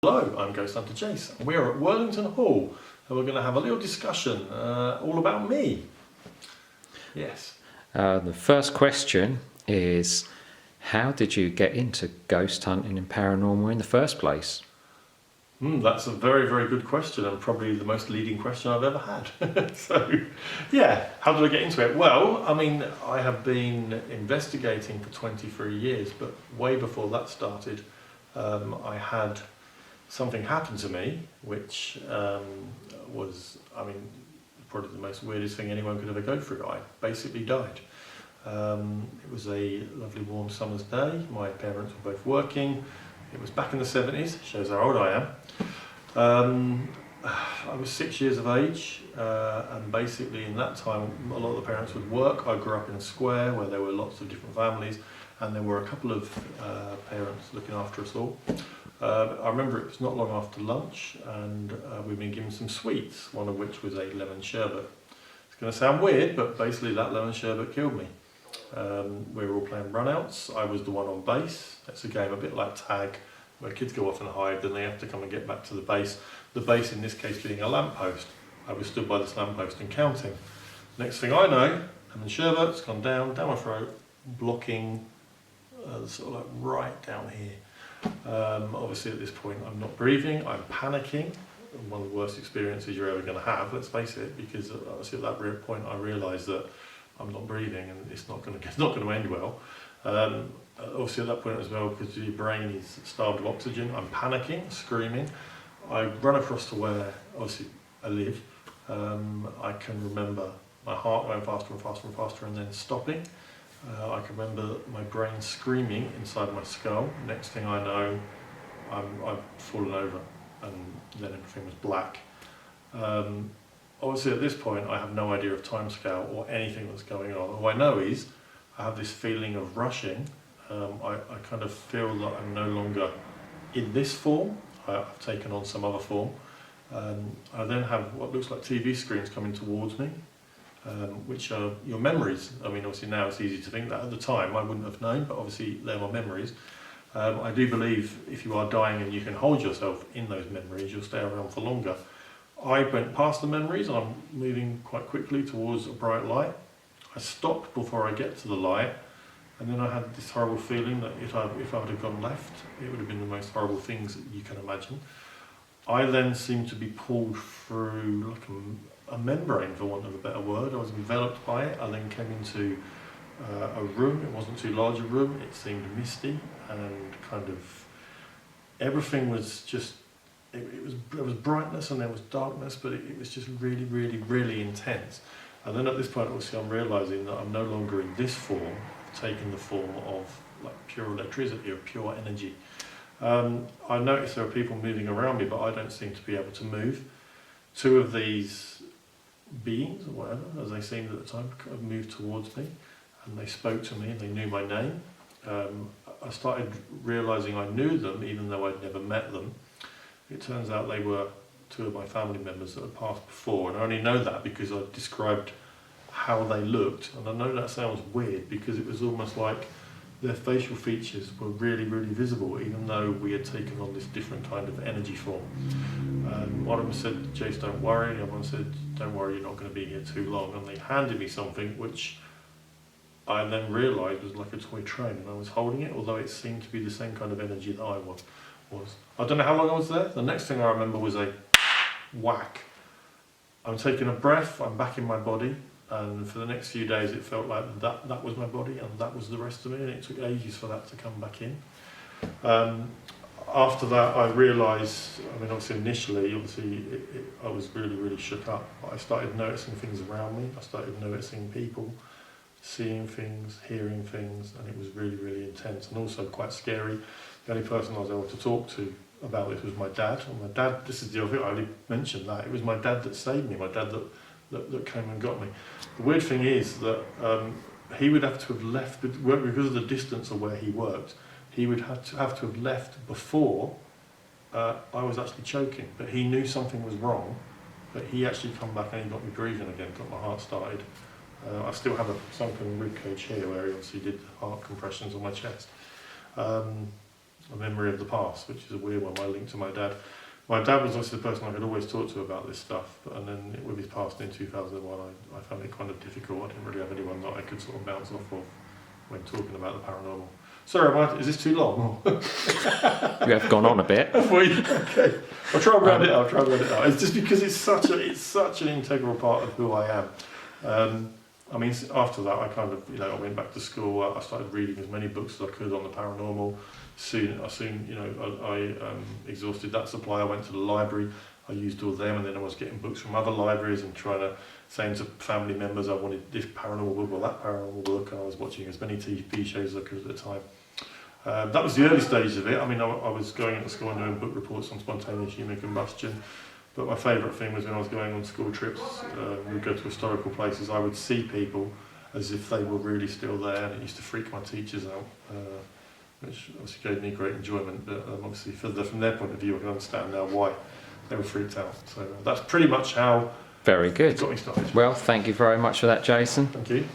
Hello, I'm Ghost Hunter Jace, and we're at Worlington Hall, and we're going to have a little discussion all about me. Yes. The first question is, how did you get into ghost hunting and paranormal in the first place? That's a very, very good question, and probably the most leading question I've ever had. So, yeah, how did I get into it? Well, I mean, I have been investigating for 23 years, but way before that started, I had something happened to me, which was, I mean, probably the most weirdest thing anyone could ever go through. I basically died. It was a lovely warm summer's day. My parents were both working. It was back in the 70s, shows how old I am. I was 6 years of age, and basically in that time a lot of the parents would work. I grew up in a square where there were lots of different families, and there were a couple of parents looking after us all. I remember it was not long after lunch, and we'd been given some sweets, one of which was a lemon sherbet. It's going to sound weird, but basically that lemon sherbet killed me. We were all playing runouts. I was the one on base. It's a game a bit like tag, where kids go off and hide, then they have to come and get back to the base. The base in this case being a lamppost. I was stood by this lamppost and counting. Next thing I know, lemon sherbet's gone down my throat, blocking sort of like right down here. Obviously at this point I'm not breathing, I'm panicking. One of the worst experiences you're ever going to have, let's face it, because obviously at that point I realised that I'm not breathing and it's not going to end well. Obviously at that point as well, because your brain is starved of oxygen, I'm panicking, screaming. I run across to where obviously I live. I can remember my heart going faster and faster and faster and then stopping. I can remember my brain screaming inside my skull. Next thing I know, I've fallen over and then everything was black. Obviously at this point I have no idea of timescale or anything that's going on. All I know is I have this feeling of rushing. I kind of feel that I'm no longer in this form. I've taken on some other form. I then have what looks like TV screens coming towards me, which are your memories. I mean, obviously now it's easy to think that. At the time I wouldn't have known, but obviously they're my memories. I do believe if you are dying and you can hold yourself in those memories, you'll stay around for longer. I went past the memories and I'm moving quite quickly towards a bright light. I stopped before I get to the light, and then I had this horrible feeling that if I would have gone left, it would have been the most horrible things that you can imagine. I then seemed to be pulled through like a membrane, for want of a better word. I was enveloped by it. I then came into a room. It wasn't too large a room. It seemed misty and kind of everything was just. There was brightness and there was darkness, but it was just really, really, really intense. And then at this point, obviously, I'm realising that I'm no longer in this form. I've taken the form of like pure electricity or pure energy. I notice there are people moving around me, but I don't seem to be able to move. Two of these beings, or whatever, as they seemed at the time, kind of moved towards me, and they spoke to me, and they knew my name. I started realising I knew them, even though I'd never met them. It turns out they were two of my family members that had passed before, and I only know that because I described how they looked, and I know that sounds weird because it was almost like their facial features were really, really visible, even though we had taken on this different kind of energy form. One of them said, "Jace, don't worry," the other one said, "Don't worry, you're not going to be here too long," and they handed me something which I then realised was like a toy train, and I was holding it, although it seemed to be the same kind of energy that I was. I don't know how long I was there. The next thing I remember was a whack. I'm taking a breath, I'm back in my body, and for the next few days it felt like that was my body and that was the rest of me, and it took ages for that to come back in. After that I realised, I mean obviously initially, I was really, really shook up. I started noticing things around me, I started noticing people, seeing things, hearing things, and it was really, really intense and also quite scary. The only person I was able to talk to about this was my dad. And my dad, this is the other thing, I only mentioned that, it was my dad that saved me, my dad that came and got me. The weird thing is that he would have to have left, because of the distance of where he worked, he would have to have left before I was actually choking. But he knew something was wrong, but he actually come back and he got me breathing again, got my heart started. I still have a sunken rib cage here where he obviously did the heart compressions on my chest. a memory of the past, which is a weird one, my link to my dad. My dad was obviously the person I could always talk to about this stuff, and then with his passing in 2001, I found it kind of difficult. I didn't really have anyone that I could sort of bounce off of when talking about the paranormal. Sorry, is this too long? You have gone on a bit. Okay, I'll try and round it out. It's just because it's such an integral part of who I am. I mean, after that, I kind of, I went back to school. I started reading as many books as I could on the paranormal. Soon, I exhausted that supply. I went to the library. I used all them, and then I was getting books from other libraries and trying to saying to family members I wanted this paranormal book or that paranormal book. And I was watching as many TV shows as I could at the time. That was the early stages of it. I mean, I was going into school and doing book reports on spontaneous human combustion. But my favourite thing was when I was going on school trips, we'd go to historical places, I would see people as if they were really still there, and it used to freak my teachers out, which obviously gave me great enjoyment, but obviously from their point of view I can understand now why they were freaked out. So that's pretty much how Very good. it got me started. Well, thank you very much for that, Jason. Thank you.